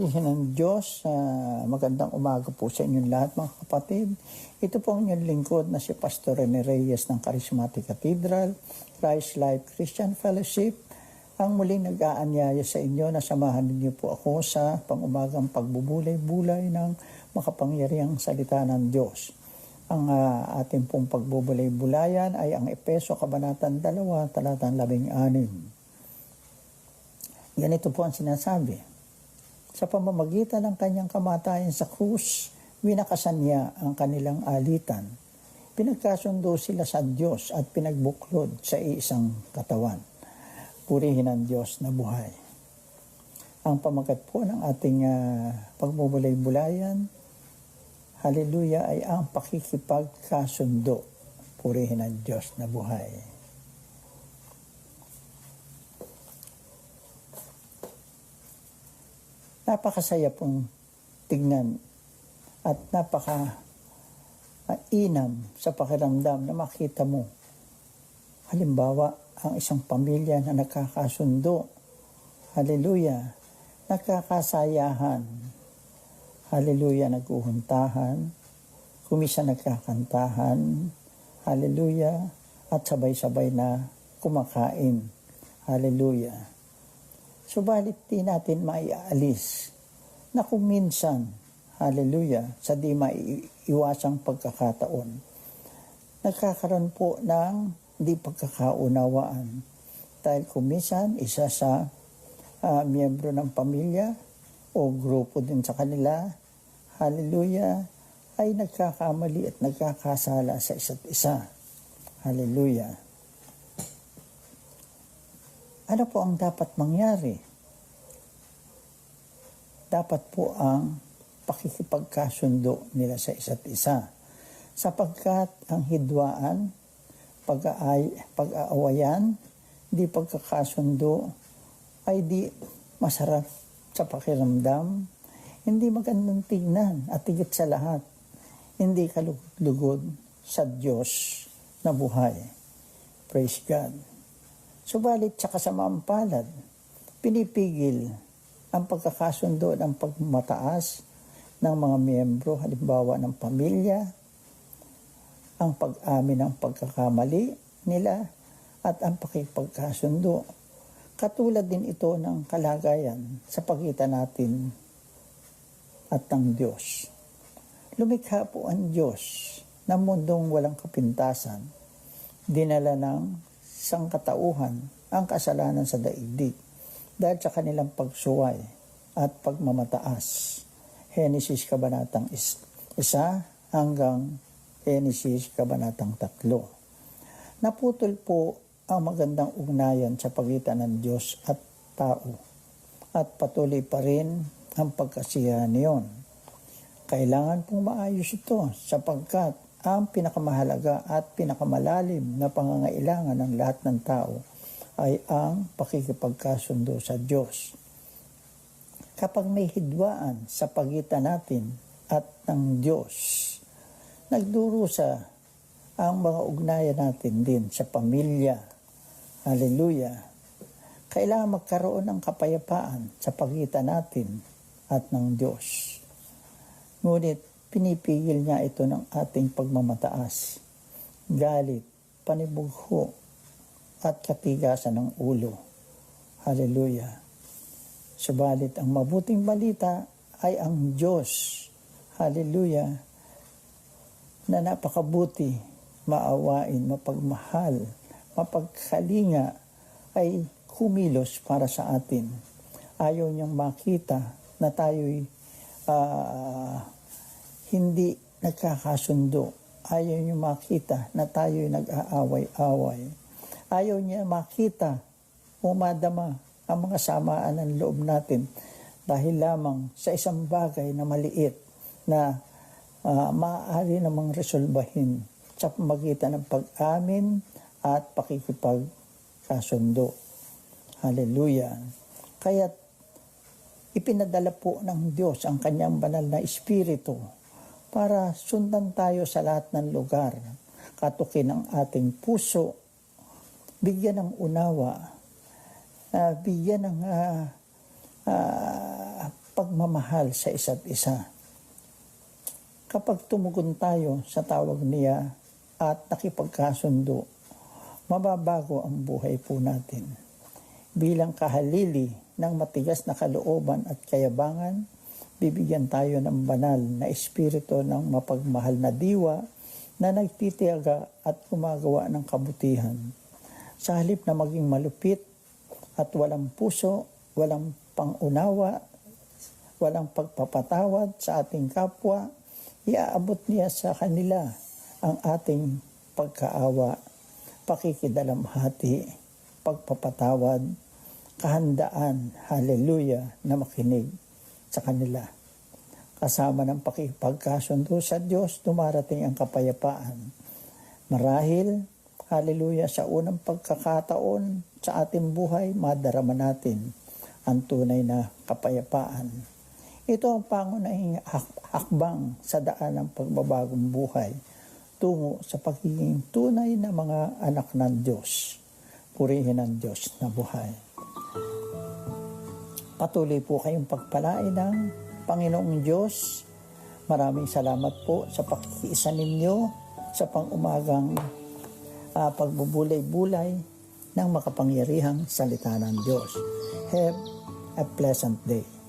Purihin ng Diyos. Magandang umaga po sa inyong lahat mga kapatid. Ito po ang inyong lingkod na si Pastor Rene Reyes ng Charismatic Cathedral, Christ Life Christian Fellowship. Ang muling nag-aanyaya sa inyo na samahan ninyo po ako sa pangumagang pagbubulay-bulay ng makapangyarihang salita ng Diyos. Ang ating pong pagbubulay-bulayan ay ang Efeso Kabanatang 2, talatang 16. Ganito po ang sinasabi. Sa pamamagitan ng kanyang kamatayan sa krus, winakasan niya ang kanilang alitan. Pinagkasundo sila sa Diyos at pinagbuklod sa iisang katawan. Purihin ang Diyos na buhay. Ang pamagat po ng ating pagbubulay-bulayan, haleluya, ay ang pakikipagkasundo. Purihin ang Diyos na buhay. Napakasaya pong tignan at napaka-inam sa pakiramdam na makita mo. Halimbawa, ang isang pamilya na nakakasundo. Haleluya, nakakasayahan. Haleluya, nag-uhuntahan. Kumisa nagkakantahan. Haleluya, at sabay-sabay na kumakain. Haleluya. Subalit di natin maiaalis na kung minsan, haleluya, sa di maiiwasang pagkakataon, nagkakaroon po ng di pagkakaunawaan. Dahil kung minsan, isa sa miyembro ng pamilya o grupo din sa kanila, haleluya, ay nagkakamali at nagkakasala sa isa't isa. Haleluya. Ano po ang dapat mangyari? Dapat po ang pakikipagkasundo nila sa isa't isa. Sapagkat ang hidwaan, pag-aawayan, di pagkakasundo, ay di masarap sa pakiramdam, hindi magandang tingnan at higit sa lahat, hindi kalugod sa Diyos na buhay. Praise God. Subalit sa kasamaang palad, pinipigil ang pagkakasundo ng pagmataas ng mga miyembro, halimbawa ng pamilya, ang pag-amin ng pagkakamali nila at ang pakipagkasundo. Katulad din ito ng kalagayan sa pagitan natin at ng Diyos. Lumikha po ang Diyos ng mundong walang kapintasan, dinala ng sangkatauhan ang kasalanan sa daigdig dahil sa kanilang pagsuway at pagmamataas. Henesis Kabanatang 1 hanggang Henesis Kabanatang 3. Naputol po ang magandang ugnayan sa pagitan ng Diyos at tao at patuloy pa rin ang pagkasiyahan niyon. Kailangan pong maayos ito sapagkat ang pinakamahalaga at pinakamalalim na pangangailangan ng lahat ng tao ay ang pakikipagkasundo sa Diyos. Kapag may hidwaan sa pagitan natin at ng Diyos, nagdurusa ang mga ugnayan natin din sa pamilya. Haleluya. Kailangan magkaroon ng kapayapaan sa pagitan natin at ng Diyos. Ngunit pinipigil niya ito ng ating pagmamataas, galit, panibugho, at katigasan ng ulo. Haleluya. Subalit ang mabuting balita ay ang Diyos, haleluya, na napakabuti, maawain, mapagmahal, mapagkalinga, ay kumilos para sa atin. Ayaw niyang makita na tayo'y hindi nagkakasundo. Ayaw niya makita na tayo'y nag-aaway-away. Ayaw niya makita o madama ang mga samaan ng loob natin dahil lamang sa isang bagay na maliit na maaari namang resolbahin sa pamagitan ng pag-amin at pakikipagkasundo. Hallelujah. Kaya ipinadala po ng Diyos ang kanyang banal na Espiritu para sundan tayo sa lahat ng lugar, katukin ang ating puso, bigyan ng unawa, bigyan ng pagmamahal sa isa't isa. Kapag tumugon tayo sa tawag niya at nakipagkasundo, mababago ang buhay po natin. Bilang kahalili ng matigas na kalooban at kayabangan, bibigyan tayo ng banal na espiritu ng mapagmahal na diwa na nagtitiyaga at gumagawa ng kabutihan. Sa halip na maging malupit at walang puso, walang pangunawa, walang pagpapatawad sa ating kapwa, iaabot niya sa kanila ang ating pagkaawa, pakikidalamhati, pagpapatawad, kahandaan, hallelujah, na makinig sa kanila. Kasama ng pakipagkasundo sa Diyos, dumarating ang kapayapaan. Marahil, hallelujah, sa unang pagkakataon sa ating buhay, madarama natin ang tunay na kapayapaan. Ito ang pangunahing hakbang sa daan ng pagbabagong buhay tungo sa pagiging tunay na mga anak ng Diyos. Purihin ang Diyos na buhay. Patuloy po kayong pagpalain ng Panginoong Diyos. Maraming salamat po sa pakikiisa ninyo sa pang-umagang pagbubulay-bulay ng makapangyarihang salita ng Diyos. Have a pleasant day.